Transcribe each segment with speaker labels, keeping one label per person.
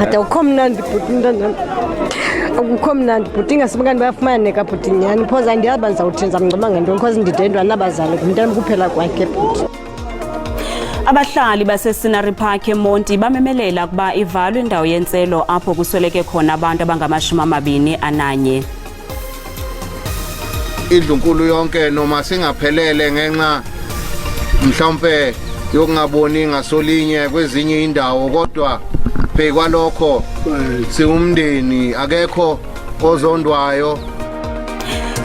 Speaker 1: But akukho mnandi bhuti mntana. Akukho mnandi bhuti ingasibukani bayafumaneka bhuti nyani because andiyazi ndizawuthenza mngcoma ngento because ndidendwa nabazali ngumntana kuphela kwakhe bhuti.
Speaker 2: Abahlali base-Scenery Park eMonti bamemelela ukuba ivalwe indawo yentselo apho kusweleke khona abantu abangama-21.
Speaker 3: Indlu nkulu yonke noma singaphelele ngenxa mhlawumbe yokungaboni ngasolinye kwezinye indawo kodwa bekwalokho siumndeni akekho ozondwayo.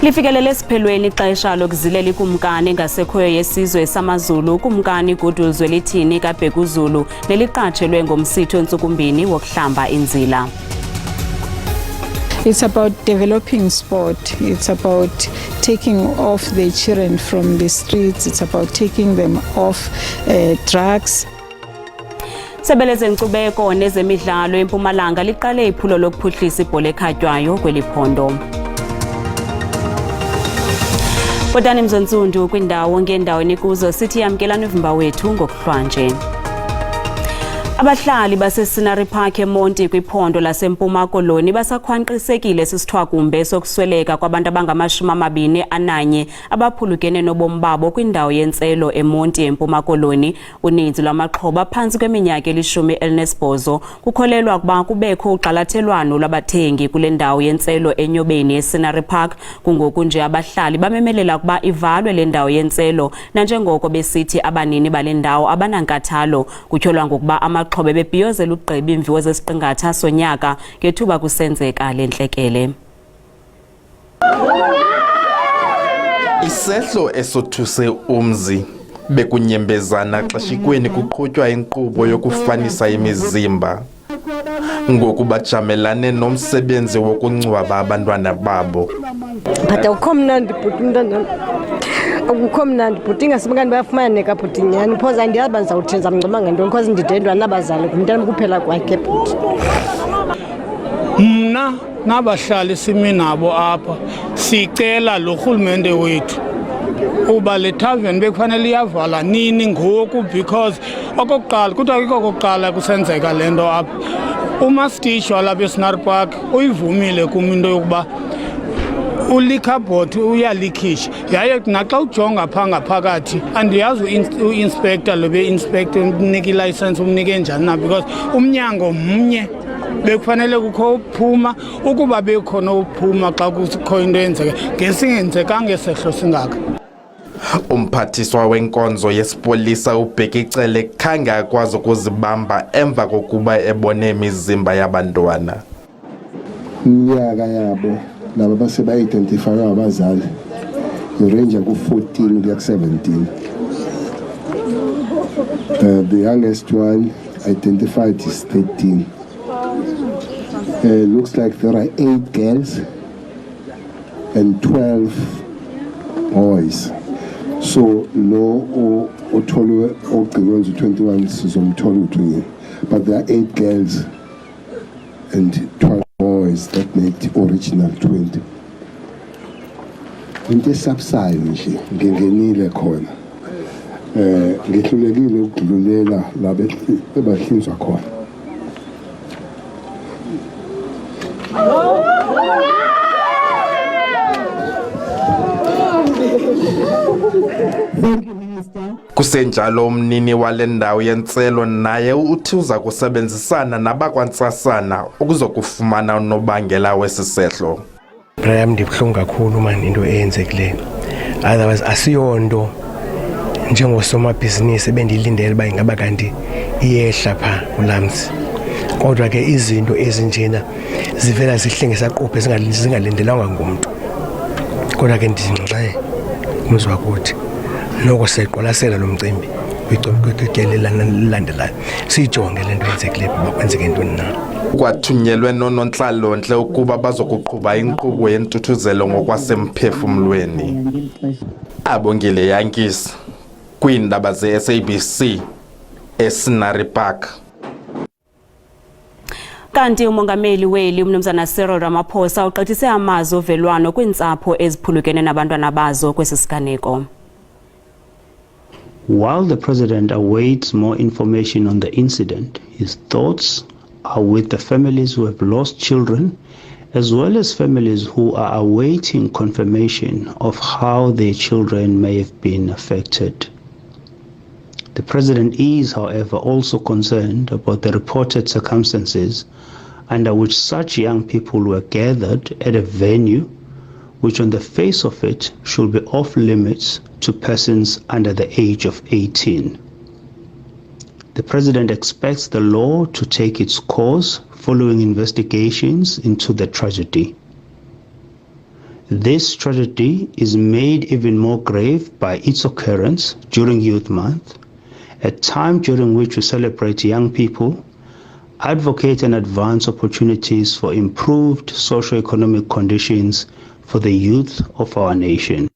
Speaker 2: Lifikelele esiphelweni ixesha lokuzilela iKumkani engasekhoyo yesizwe samaZulu uKumkani Goodwill Zwelithini kaBhekuzulu neliqatshelwe ngomsitho ontsuku 2 wokuhlamba inzila.
Speaker 4: It's about developing sport. It's about taking off the children from the streets. It's about taking them off drugs.
Speaker 2: Sebeleze nkcubeko nezemidlalo eMpumalanga liqale iphulo lokuphuhlisa ibhola ekhatywayo kweli phondo. Kodani mzonsundu kwindawo ngendawo nikuzo sithi yamkelana uvimba wethu ngokuhlwanje. Abahlali base-Scenery Park eMonti kwiphondo laseMpuma koloni basakhwanqisekile sisithwakumbe sokusweleka kwabantu abangama-21 abaphulukene nobomi babo kwindawo yentselo eMonti eMpuma koloni. Uninzi lwamaxhoba phantsi kweminyaka 18 kukholelwa ukuba kubekho uxalathelwano lwabathengi kule ndawo yentselo enyobeni ye-Scenery Park. Kungoku nje abahlali bamemelela ukuba ivalwe le ndawo yentselo nanjengoko besithi abanini bale ndawo abanankathalo kutyholwa ngokuba amaxhobe bebhiyozela ugqiba imviwo zesiqingatha sonyaka ngethuba kusenzeka le ntlekele.
Speaker 5: Isehlo esothuse umzi bekunyembezana xeshikweni kuqhutywa inkqubo yokufanisa imizimba ngoku bajamelane nomsebenzi wokungcwaba abantwana babo.
Speaker 1: But akukho mnandi bhuti mntana. Akukho mnandi bhuti ingasibukani bayafumaneka bhuti nyani because andiyazi ndizawuthenza mngcoma ngento because ndidendwa nabazali ngumntana kuphela kwakhe bhuti.
Speaker 6: Mna nabahlali simi nabo apha sicela lo rhulumente wethu uba le tavern bekufanele iyavala nini ngoku because okokuqala kuthiwa kiko okokuqala kusenzeka le nto apha. Umastitshi walapha eScenery Park uyivumile kum into yokuba ulikhabhothi uyalikhisha yaye naxa ujonga phaa ngaphakathi andiyazi uinspector lo be-inspector umnika ilayisensi umnike njani na because umnyango mnye bekufanele kukho uphuma ukuba bekhona uphuma xa kukho into eyenzeka ngesingenzekanga esehlo singaka.
Speaker 5: Umphathiswa wenkonzo yesipolisa uBhekicele khange akwazi ukuzibamba emva kokuba ebone imizimba yabantwana.
Speaker 7: Iminyaka yabo laba base ba-identify abazali irange ku-14 kuya ku-17. The youngest one identified is 13. Looks like there are 8 girls and 12 boys. So lo otholwe ogqiwe 21 sizomthola ukuthi but there are 8 girls and 12 boys that make the original 20. Into esapsayo nje ngengenile khona ngihlulekile ukudlulela la bebahlinzwa khona.
Speaker 5: Kusenjalo umnini wale ndawo yentselo naye uthi uza kusebenzisana nabakwantsasana ukuzokufumana unobangela wesisehlo.
Speaker 8: Brayam ndibuhlungu kakhulu manje into eyenzekileyo. Otherwise asiyonto njengosomabhizinisi ebendiyilindele uba ingaba kanti iyehla phaa kulamzi. Kodwa ke izinto ezinjena zivela zihlengisa qophe zingalindelanga ngumntu. Kodwa ke ndinxe umzi wakuthi noko seqwalasela lo mcimbi kwicala lilandelayo siyijonge le nto yenzekileyo uba kwenzeke ntoni na.
Speaker 5: Kwathunyelwe nonontlalontle ukuba bazokuqhuba inkqubo yentuthuzelo ngokwasemphefumlweni. Abongile Yankisi kwiindaba ze-SABC eScenery Park.
Speaker 2: Kanti umongameli weli umnumzana URamaphosa uqethise amazwi ovelwano kwintsapho eziphulukene nabantwana bazo kwesi siganeko.
Speaker 9: While the President awaits more information on the incident, his thoughts are with the families who have lost children, as well as families who are awaiting confirmation of how their children may have been affected. The President is, however, also concerned about the reported circumstances under which such young people were gathered at a venue which on the face of it should be off limits to persons under the age of 18. The President expects the law to take its course following investigations into the tragedy. This tragedy is made even more grave by its occurrence during Youth Month, a time during which we celebrate young people, advocate and advance opportunities for improved socio-economic conditions for the youth of our nation.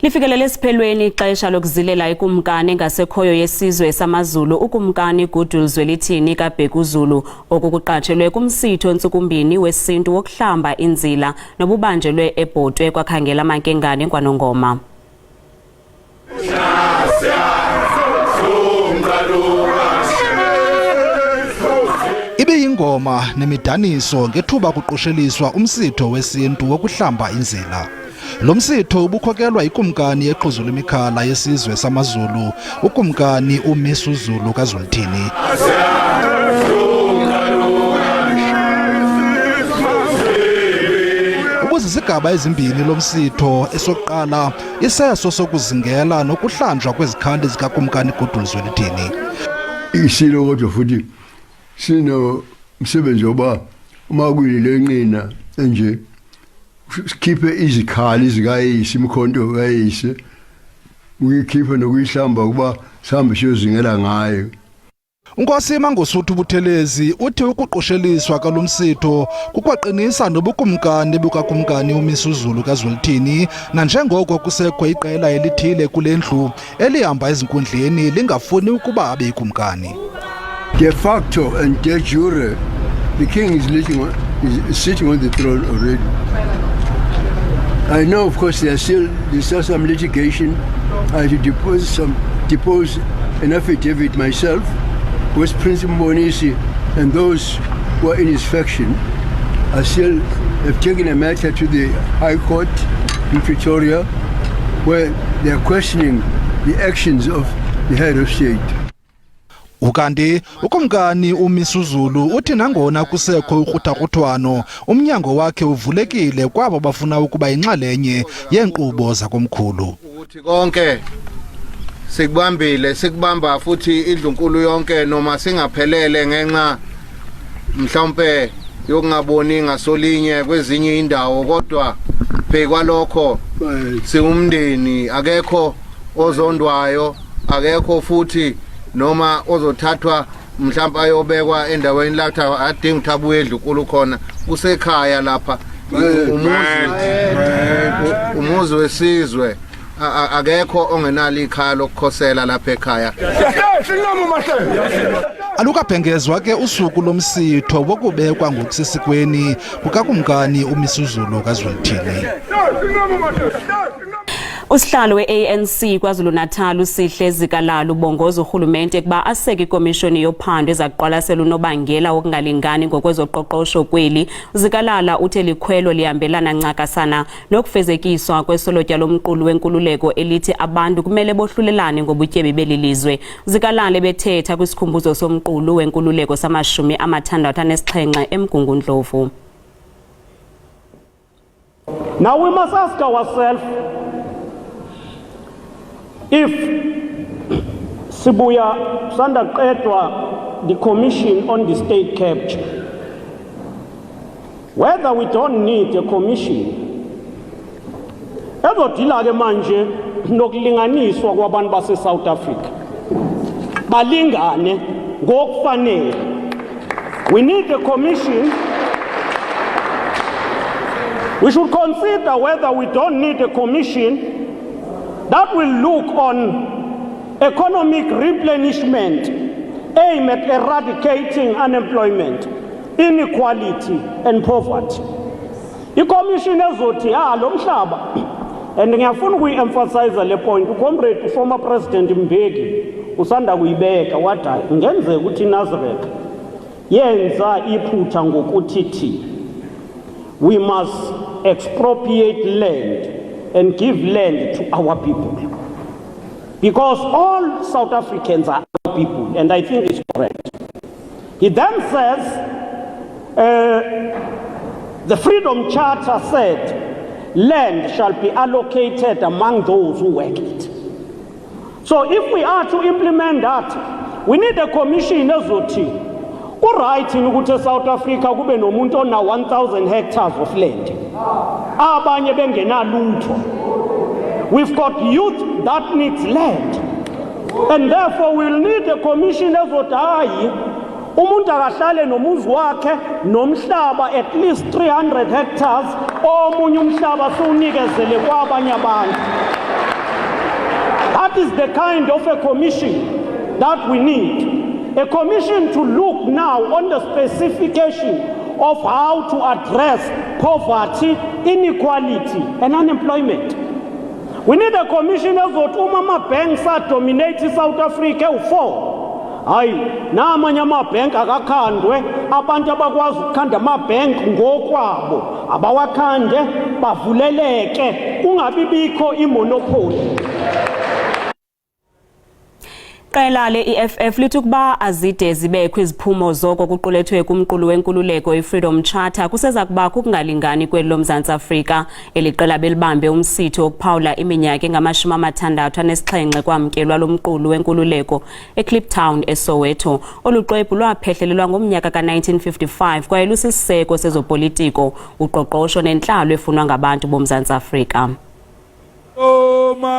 Speaker 2: Lifikelele esiphelweni ixesha lokuzilela iKumkani engasekhoyo yesizwe samaZulu uKumkani Goodwill Zwelithini kaBhekuzulu okukuqatshelwe kumsitho entsukumbini wesintu wokuhlamba inzila nobubanjelwe eBhotwe kwakhangela amankengane kwanongoma.
Speaker 10: Ibe ingoma nemidaniso ngethuba kuqosheliswa umsitho wesintu wokuhlamba inzila. Lo msitho ubukhokelwa iKumkani eqhuzula imikhala yesizwe samaZulu uKumkani uMisuzulu kaZwelithini. Isigaba ezimbini lomsitho esokuqala iseso sokuzingela nokuhlanjwa kwezikhali zikaKumkani Goodwill Zwelithini.
Speaker 7: Isilo kodwa futhi sino umsebenzi oba uma kuyile nqina nje sikhiphe izikhali zikayise imkhonto kayise uyikhiphe nokuyihlamba kuba sihambe siyozingela ngayo.
Speaker 10: Unkosi Mangosuthu Buthelezi uthi ukuqosheliswa kalomsitho kukwaqinisa nobukumkani bukaKumkani uMisuzulu kaZwelithini nanjengoko kusekho iqela elithile kulendlu elihamba ezinkundleni lingafuni ukuba abe ikumkani.
Speaker 7: De facto and de jure the king is sitting on the throne already. I know of course there's still some litigation. I had to depose an affidavit myself. Was Prince Mbonisi and those who are in his faction have taken a matter to the High Court in Pretoria where they are questioning the actions of the head of state.
Speaker 10: Ukanti uKumkani uMisuzulu uthi nangona kusekho ukruthakuthwano umnyango wakhe uvulekile kwabo bafuna ukuba inxalenye yenkqubo zakomkhulu.
Speaker 3: Uthi konke sikubambile sikubamba futhi indlunkulu yonke noma singaphelele ngenxa mhlawumbe yokungaboni ngasolinye kwezinye indawo kodwa phekwalokho siumndeni akekho ozondwayo akekho futhi noma ozothathwa mhlawumbe ayobekwa endaweni lapha adinga ukuthi abuye endlunkulu khona kusekhaya lapha umuzi wesizwe akekho ongenalo ikhaya lokukhosela lapha ekhaya.
Speaker 10: Alukabhengezwa ke usuku lomsitho wokubekwa ngokusesikweni kukaKumkani uMisuzulu kaZwelithini.
Speaker 2: Usihlalo we-ANC KwaZulu-Natal uSihle Zikalala ubongoza urhulumente kuba aseke ikomishoni yophando ezaqwalasela unobangela wokungalingani ngokwezoqoqosho kweli. Zikalala uthe likhwelo lihambelana ncakasana nokufezekiswa kwesolotya lomqulu wenkululeko elithi abantu kumele bohlulelane ngobutyebi belilizwe. Zikalala bethetha kwisikhumbuzo somqulu wenkululeko sama-67 eMgungundlovu.
Speaker 11: Now we must ask ourselves, if Sibuya Sandaqedwa, the commission on the state capture, whether we don't need a commission, ezodila ke manje nokulinganiswa kwabantu base South Africa balingane ngokufanele. We need a commission. We should consider whether we don't need a commission that will look on economic replenishment, aim at eradicating unemployment, inequality and poverty. Ikomishoni ezothi lo mhlaba, and ngiyafuna ukuyi-emphasize le point, ucomrade former president Mbeki usanda kuyibeka wathi ngenzeka ukuthi iNazareth yenza iphutha ngokuthi we must expropriate land and give land to our people. Because all South Africans are our people, and I think it's correct. He then says, the Freedom Charter said, land shall be allocated among those who work it. So if we are to implement that, we need a commission ezothi uright ukuthi South Africa kube nomuntu ona 1000 hectares of land. Abanye bengenalutho. We've got youth that needs land. And therefore we'll need a commission ezothi hayi umuntu akahlale nomuzi wakhe nomhlaba at least 300 hectares omunye umhlaba siwunikezele kwabanye abantu. That is the kind of a commission that we need. A commission to look now on the specification of how to address poverty, inequality, and unemployment. We need a commission of what umama banks are dominating South Africa for. Hayi namanye amabhenki akakhandwe abantu abakwazi ukukhanda amabhenki ngokwabo abawakhande bavuleleke kungabibikho imonopoly.
Speaker 2: Iqela le-I-EFF lithi ukuba azide zibekho iziphumo zoko kuqulethwe kumqulu wenkululeko i-Freedom Charter kuseza kubakho ukungalingani kweli loMzantsi Afrika. Eli qela belibambe umsitho wokuphawula iminyaka engama-67 kwamkelwa lomqulu wenkululeko eKliptown eSoweto. Olu xwebhu lwaphehlelelwa ngomnyaka ka-1955 kwaye lusisiseko sezopolitiko, uqoqosho nentlalo efunwa ngabantu boMzantsi Afrika.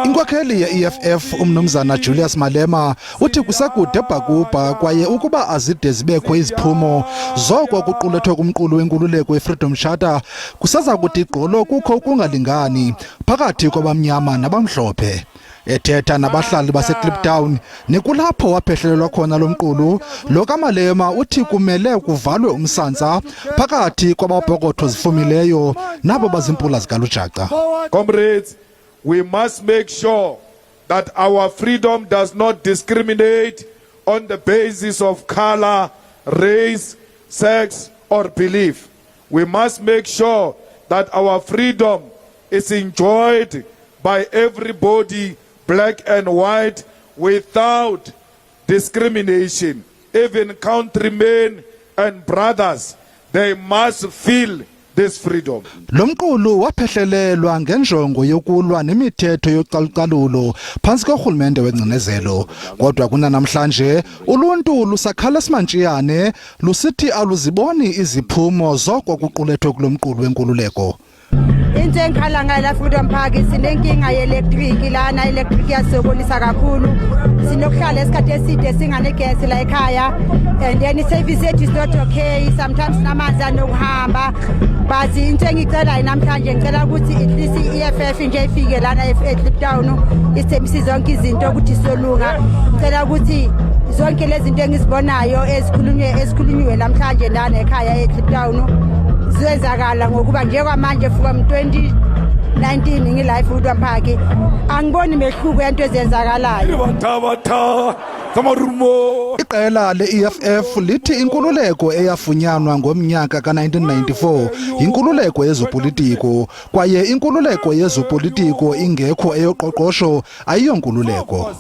Speaker 10: Inkokheli ye-I-EFF umnumzana Julius Malema uthi kusekude bhakubha kwaye ukuba azide zibekho iziphumo zoko kuqulethwe kumqulu wenkululeko i-Freedom Charter kuseza kuthi gqolo kukho ukungalingani phakathi kwabamnyama nabamhlophe. Ethetha nabahlali baseKliptown nekulapho waphehlelelwa khona lomqulu, lo kaMalema uthi kumele kuvalwe umsantsa phakathi kwababhokotho zifumileyo nabo bazimpula zikalujaca.
Speaker 12: Comrades, we must make sure that our freedom does not discriminate on the basis of color, race, sex, or belief. We must make sure that our freedom is enjoyed by everybody, black and white, without discrimination. Even countrymen and brothers, they must feel this freedom.
Speaker 10: Lomqulu waphehlelelwa ngenjongo yokulwa nemithetho yocalucalulo phansi korhulumente wengcinezelo. Kodwa kunanamhlanje uluntu lusakhala simantshiyane lusithi aluziboni iziphumo zoko kuqulethwe kulomqulu wenkululeko.
Speaker 1: Into engikhala ngayo la Freedom Park sinenkinga ye-electric lana electric yasokolisa kakhulu. Sinokuhlala esikhathi eside singanegesi la ekhaya and then service yethu is not okay. Sometimes namanzi anokuhamba. But into engicela namhlanje ngicela ukuthi at least i-EFF nje ifike lana eKliptown isithembise zonke izinto ukuthi solunga. Ngicela ukuthi zonke lezi zinto engizibonayo esikhulunywe namhlanje lana ekhaya eKliptown ziyenzakala ngokuba njengamanje from 2019 ngilive Freedom Park angiboni mehluko yento ezenzakalayo.
Speaker 10: Iqela le-I-EFF lithi inkululeko eyafunyanwa ngomnyaka ka-1994 inkululeko yezopolitiko kwaye inkululeko yezopolitiko ingekho eyoqoqosho ayiyonkululeko.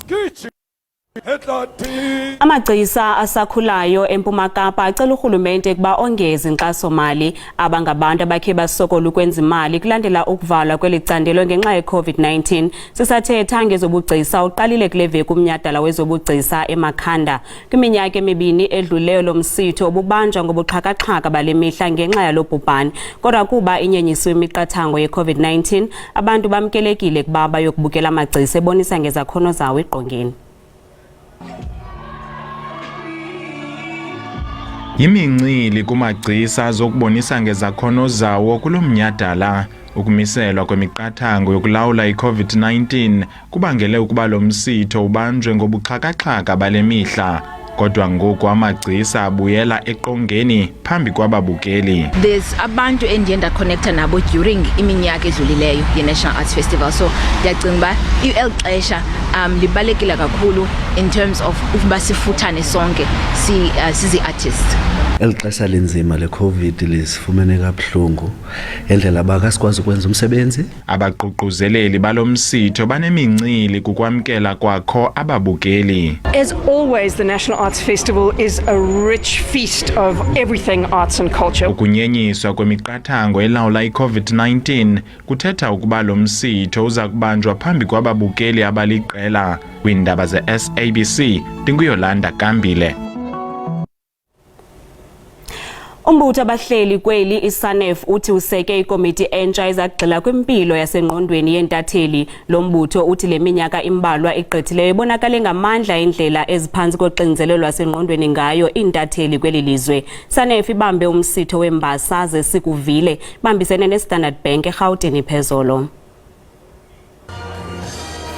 Speaker 2: Amagcisa asakhulayo eMpuma Kapa acela urhulumente ukuba ongeze inkxaso-mali abangabantu abakhe basokola ukwenza imali kulandela ukuvalwa kweli candelo ngenxa ye-COVID-19. Sisathetha ngezobugcisa uqalile kule veki umnyhadala wezobugcisa eMakhanda. Kwiminyaka emibini edluleyo lo msitho obubanjwa ngobuxhakaxhaka bale mihla ngenxa yalo bhubhane. Kodwa kuba inyenyisiwe imiqathango ye-COVID-19 abantu bamkelekile kuba bayokubukela amagcisa ebonisa ngezakhono zawo eqongeni.
Speaker 13: Imincili kumagcisa zokubonisa ngezakhono zawo kulomnyhadala. Ukumiselwa kwemiqathango yokulawula i-COVID-19 kubangele ukuba lo msitho ubanjwe ngobuxhakaxhaka bale mihla. Kodwa ngoku amagcisa abuyela eqongeni phambi kwababukeli.
Speaker 14: There's abantu endiye ndaconnecta nabo during iminyaka edlulileyo ye-National Arts Festival, so ndiyacinga uba ixesha libalulekile kakhulu in terms of ukuba sifuthane sonke sizi-artists.
Speaker 15: Elixesha linzima le-COVID lisifumene kabuhlungu endlela abakasikwazi ukwenza umsebenzi.
Speaker 13: Abaququzeleli balomsitho banemincili kukwamkela kwakho ababukeli.
Speaker 16: As always, the National Arts Festival is a rich feast of everything arts and culture.
Speaker 13: Ukunyenyiswa kwemiqathango elawula i-COVID-19 kuthetha ukuba lo msitho uza kubanjwa phambi kwababukeli abaliqela. Kwiindaba ze-SABC, ndinguyolanda Kambile.
Speaker 2: Umbutho abahleli kweli i-SANEF uthi useke ikomiti entsha ezagxila kwimpilo yasengqondweni yentatheli. Lo mbutho uthi le minyaka imbalwa igqithileyo ibonakale ngamandla indlela eziphansi koxinzelelo lwasengqondweni ngayo intatheli kweli lizwe. SANEF ibambe umsitho wembasa zesikuvile bambisene neStandard Bank eGauteng phezolo.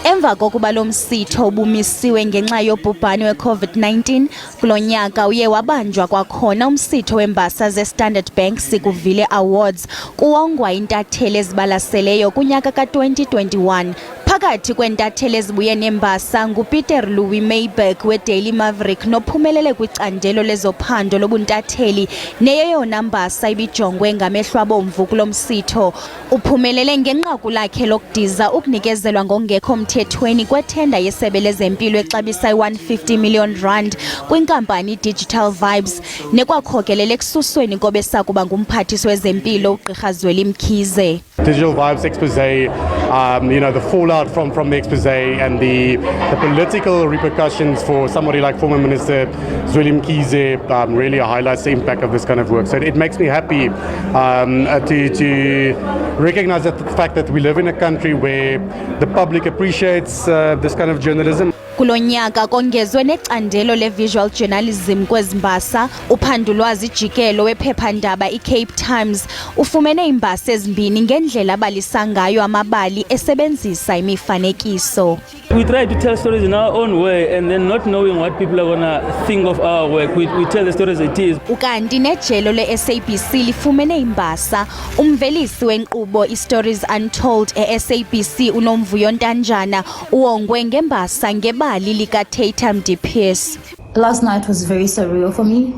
Speaker 17: Emva kokuba lo msitho ubumisiwe ngenxa yobhubhane we-COVID-19, kulo nyaka uye wabanjwa kwakhona umsitho wembasa zeStandard Bank Sikuvile Awards kuwongwa intatheli ezibalaseleyo kunyaka ka-2021. Phakathi kwentatheli ezibuye nembasa nguPeter Louis Mayberg weDaily Maverick nophumelele kwicandelo lezophando lobuntatheli neyeyona mbasa ibijongwe ngamehlo abomvu kulo msitho. Uphumelele ngenqaku lakhe lokudiza ukunikezelwa ngongekho mthethweni kwethenda yesebe lezempilo exabisa i-150 million rand kwinkampani Digital Vibes nekwakhokelela ekususweni kobesakuba ngumphathiswa wezempilo uGqirha Zwelithini.
Speaker 18: Digital Vibes expose, the fallout from the expose and the political repercussions for somebody like former Minister Zwelithini really highlights the impact of this kind of work. So it makes me happy to recognize the fact that we live in a country where the public appreciates this kind of journalism.
Speaker 17: Kulo nyaka kongezwe necandelo le-visual journalism kwezimbasa. Uphandulwazi jikelo wephephandaba i-Cape Times ufumene imbasa ezimbini ngendlela abalisa ngayo amabali esebenzisa imifanekiso.
Speaker 19: We try to tell stories in our own way and then not knowing what people are going to think of our work. We tell the stories it is.
Speaker 17: Ukanti nejelo le-SABC lifumene imbasa. Umvelisi wenkqubo iStories Untold e-SABC uNomvuyo Ntanjana uwongwe ngembasa ngebali likaTatum de Pierce.
Speaker 20: Last night was very surreal for me.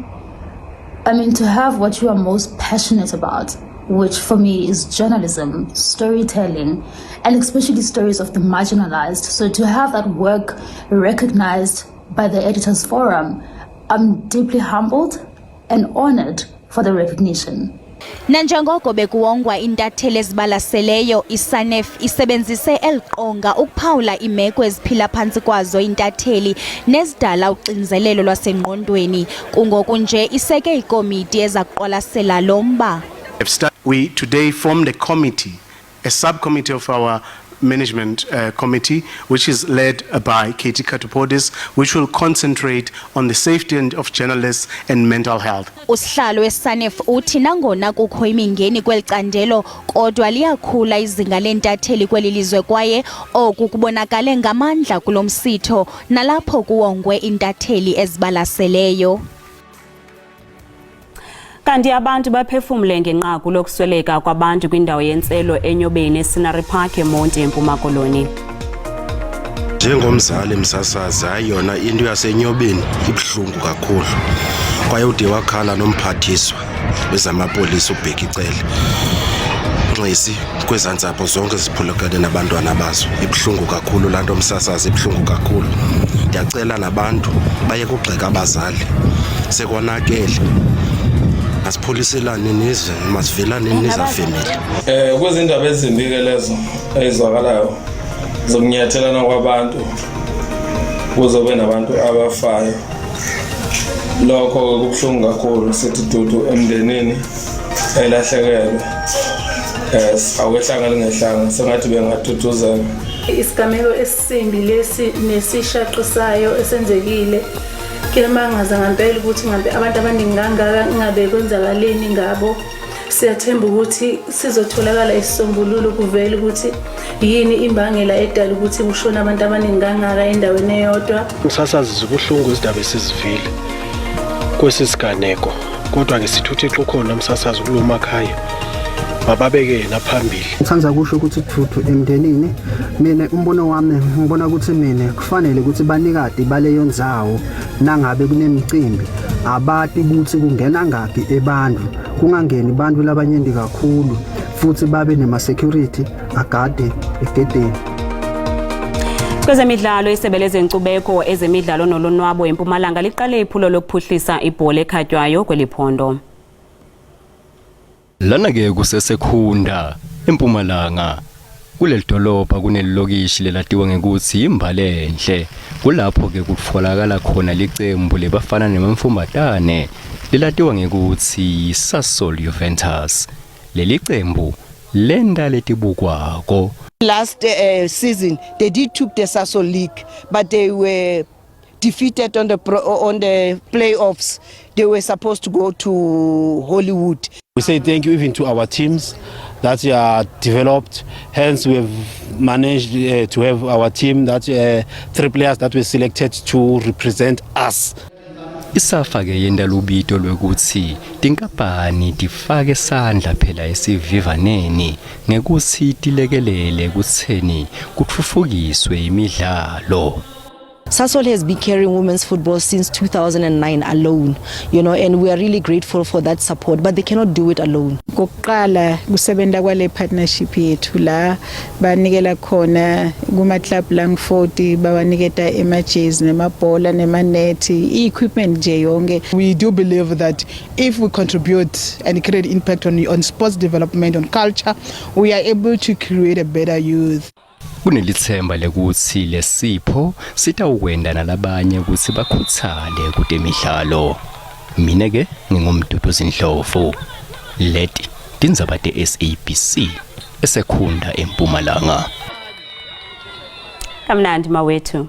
Speaker 20: I mean, to have what you are most passionate about, which for me is journalism, storytelling, and especially stories of the marginalized. So to have that work recognized by the Editors Forum, I'm deeply humbled and honored for the recognition.
Speaker 17: Nanjengoko bekuwongwa intatheli ezibalaseleyo, iSANEF isebenzise eliqonga ukuphawula imeko eziphila phantsi kwazo intatheli nezidala uxinzelelo lwasengqondweni. Kungoku nje iseke ikomiti ezakuqwalasela lo mba.
Speaker 21: We today formed a committee, a subcommittee of our management committee, which is led by Katie Katupodis, which will concentrate on the safety of journalists and mental health.
Speaker 17: Usihlalo weSANEF uthi nangona kukho imingeni kwelicandelo kodwa liyakhula izinga lentatheli kweli lizwe kwaye oku kubonakale ngamandla kulo msitho nalapho kuwongwe intatheli ezibalaseleyo.
Speaker 2: Kanti abantu baphefumule ngenqaku lokusweleka kwabantu kwindawo yentselo enyobeni eScenery Park eMonti eMpuma Koloni.
Speaker 22: Njengomzali msasazi ayona into yasenyobeni ibhlungu kakhulu. Kwaye ude wakhala nomphathiswa wezamapolisa uBhekicele. Nxesi kwezantsapho zonke ziphulukene nabantwana bazo. Ibhlungu kakhulu lanto msasazi ibhlungu kakhulu. Ndiyacela nabantu baye kugxeka abazali. Sekonakele. Asipholiselane nize masivelane nezafamily.
Speaker 23: Kwezindaba ezimbi ke lezo ezwakalayo zokunyathelana kwabantu kuzobe nabantu abafayo. Lokho kubuhlungu kakhulu sithi dudu emndenini elahlekelwe. Awuhlangana ngehlanga sengathi bengathuthuzana.
Speaker 24: Isigameko esimbi lesi nesishaqisayo esenzekile kemangaza ngempela ukuthi ngabe abantu abaningi ngangaka ngabe kwenzakaleni ngabo. Siyathemba ukuthi sizotholakala isisombululo kuvela ukuthi yini imbangela edala ukuthi kushona abantu abaningi ngangaka endaweni eyodwa.
Speaker 8: Umsasazi zibuhlungu izindaba esizivile kwesisiganeko kodwa ke sithi uThixo ukhona umsasazi kulomakhaya bababeke naphambili.
Speaker 4: Ngithanda kusho ukuthi Thuthu emndenini mina umbono wami ngibona ukuthi mina kufanele ukuthi banikade baleyo ndzawo nangabe kunemicimbi abati ukuthi kungena ngaphi ebantu kungangeni abantu labanyenti kakhulu futhi babe nema security agade egedeni.
Speaker 2: Kwezemidlalo isebe lezenkcubeko ezemidlalo nolonwabo eMpumalanga liqale iphulo lokuphuhlisa ibhola ekhatywayo kweliphondo.
Speaker 5: Lana ke kusesekhunda eMpumalanga kuleli dolobha kunelilokishi lelatiwa ngekuthi imbalenhle kulapho ke kutfolakala khona licembu lebafana nemamfumbatane lelatiwa ngekuthi Sasol Juventus. Leli cembu lenda letibukwako.
Speaker 6: Last season they did took the Sasol League but they were defeated on the playoffs. They were supposed to go to Hollywood.
Speaker 9: We say thank you even to our teams that are developed. Hence we have managed to have our team that 3 players that were selected to represent us.
Speaker 5: Isafa ke yenda lubito lwekuthi tinkampani tifake sandla phela esivivaneni ngekuthi tilekelele kutheni kutfufukiswe imidlalo.
Speaker 25: Sasol has been carrying women's football since 2009 alone, and we are really grateful for that support, but they cannot do it alone.
Speaker 26: Kokuqala kusebenza kwale partnership yethu la banikela khona kuma club lang 40 babaniketa emajezi nemabhola nemanethi equipment nje yonke.
Speaker 27: We do believe that if we contribute and create impact on sports development, on culture, we are able to create a better youth.
Speaker 5: Kunelithemba lekuthi lesipho sitawukwenda nalabanye ukuthi bakhuthale kutemidlalo. Mina ke ngingumduduzi Ndlovu. Leti tindzaba te-SABC esekhunda eMpumalanga.
Speaker 2: Kamnandi mawethu.